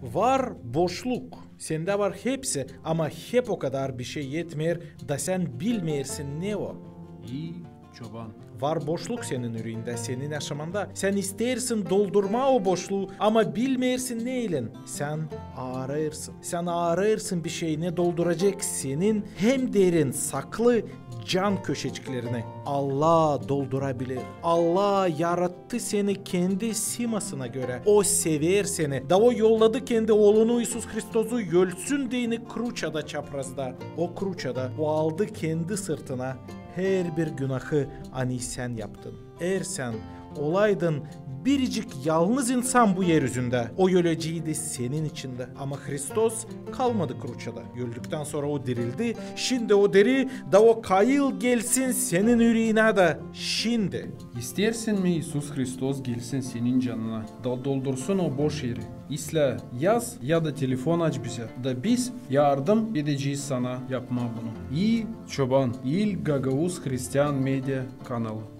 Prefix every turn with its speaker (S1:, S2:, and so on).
S1: Var boşluk. Sende var hepsi ama hep o kadar bir şey yetmiyor da sen bilmeyirsin ne o.
S2: İyi çoban.
S1: Var boşluk senin yüreğinde, senin yaşamanda. Sen istersin doldurma o boşluğu ama bilmeyirsin neyle. Sen arayırsın. Sen arayırsın bir şey ne dolduracak senin hem derin saklı can köşeciklerini. Allah doldurabilir. Allah yarattı seni kendi simasına göre. O sever seni. Da o yolladı kendi oğlunu İsus Hristos'u ölsün diyeni kruçada çaprazda. O kruçada o aldı kendi sırtına her bir günahı ani sen yaptın. Eğer sen olaydın biricik yalnız insan bu yeryüzünde, o öleceğiydi senin içinde. Ama Hristos kalmadı kruçada. Öldükten sonra o dirildi. Şimdi o deri da o kayıl gelsin senin yüreğine de. Şimdi.
S2: İstersin mi İsus Hristos gelsin senin canına, da doldursun o boş yeri? İsle yaz ya da telefon aç bize, da biz yardım edeceğiz sana yapma bunu. İyi çoban, İl Gagavuz Hristiyan Medya kanalı.